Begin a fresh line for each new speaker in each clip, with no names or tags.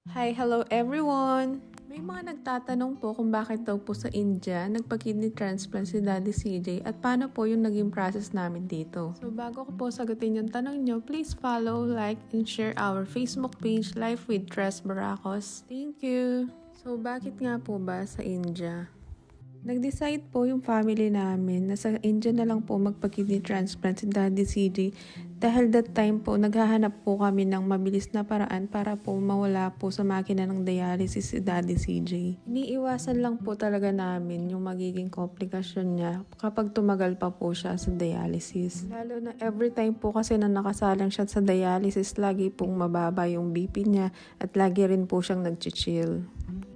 Hello everyone! May mga nagtatanong po kung bakit daw po sa India nagpa-kidney transplant si Daddy CJ at paano po yung naging process namin dito. So bago ko po sagutin yung tanong nyo, please follow, like, and share our Facebook page, Life with Tres Baracos. Thank you! So bakit nga po ba sa India? Nag-decide po yung family namin na sa India na lang po magpa-kidney transplant si Daddy CJ dahil that time po naghahanap po kami ng mabilis na paraan para po mawala po sa makina ng dialysis si Daddy CJ. Iniiwasan lang po talaga namin yung magiging komplikasyon niya kapag tumagal pa po siya sa dialysis. Lalo na every time po kasi na nakasalang siya sa dialysis, lagi pong mababa yung BP niya at lagi rin po siyang nag-chill.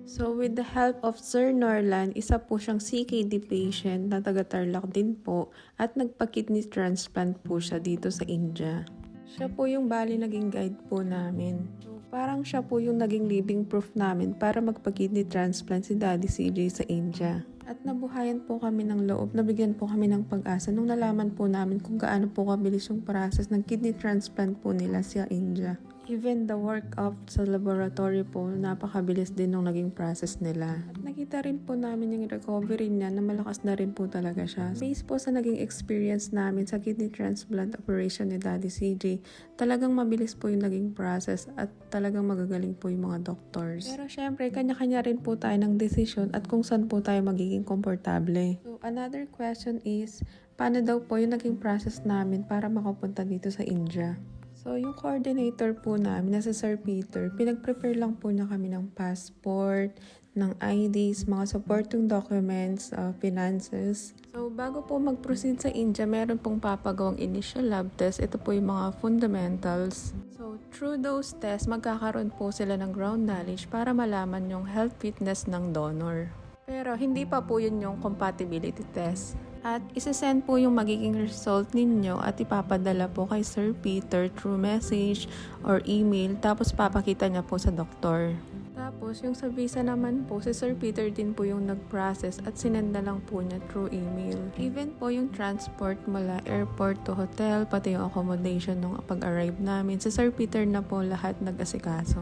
So with the help of Sir Norlan, isa po siyang CKD patient na taga-Tarlac din po at nagpa-kidney transplant po siya dito sa India. Siya po yung bali naging guide po namin. So parang siya po yung naging living proof namin para magpa-kidney transplant si Daddy CJ sa India. At nabuhayan po kami ng loob, nabigyan po kami ng pag-asa nung nalaman po namin kung gaano po kabilis yung process ng kidney transplant po nila sa India. Even the work-up sa laboratory po, napakabilis din nung naging process nila. At nakita rin po namin yung recovery niya na malakas na rin po talaga siya. Based po sa naging experience namin sa kidney transplant operation ni Daddy CJ, talagang mabilis po yung naging process at talagang magagaling po yung mga doctors. Pero syempre, kanya-kanya rin po tayo ng desisyon at kung saan po tayo magiging komportable. So another question is, paano daw po yung naging process namin para makapunta dito sa India? So, yung coordinator po namin na si Sir Peter, pinag-prepare lang po niya kami ng passport, ng IDs, mga supporting documents, finances. So, bago po mag-proceed sa India, meron pong papagawang initial lab test. Ito po yung mga fundamentals. So, through those tests, magkakaroon po sila ng ground knowledge para malaman yung health fitness ng donor. Pero, hindi pa po yun yung compatibility test. At isasend po yung magiging result ninyo at ipapadala po kay Sir Peter through message or email, tapos papakita niya po sa doktor. Tapos yung sa visa naman po, si Sir Peter din po yung nag-process at sinend na lang po niya through email. Even po yung transport mula airport to hotel, pati yung accommodation nung pag-arrive namin, si Sir Peter na po lahat nag-asikaso.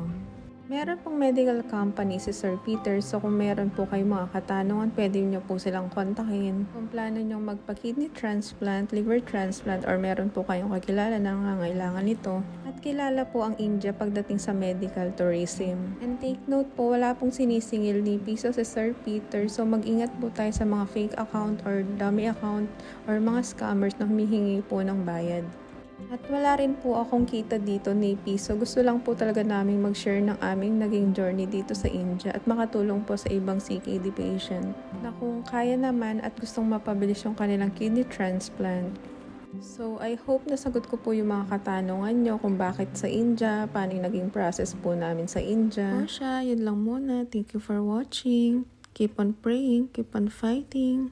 Meron pong medical company si Sir Peter, so kung meron po kayong mga katanungan, pwede nyo po silang kontakin. Kung plano nyo magpa-kidney transplant, liver transplant, or meron po kayong kakilala na nangangailangan nito. At kilala po ang India pagdating sa medical tourism. And take note po, wala pong sinisingil ni piso si Sir Peter, so mag-ingat po tayo sa mga fake account or dummy account or mga scammers na humihingi po ng bayad. At wala rin po akong kita dito ni piso. Gusto lang po talaga naming mag-share ng aming naging journey dito sa India at makatulong po sa ibang CKD patient na kung kaya naman at gustong mapabilis yung kanilang kidney transplant. So, I hope nasagot ko po yung mga katanungan nyo kung bakit sa India, paano yung naging process po namin sa India. O siya, yun lang muna. Thank you for watching. Keep on praying, keep on fighting.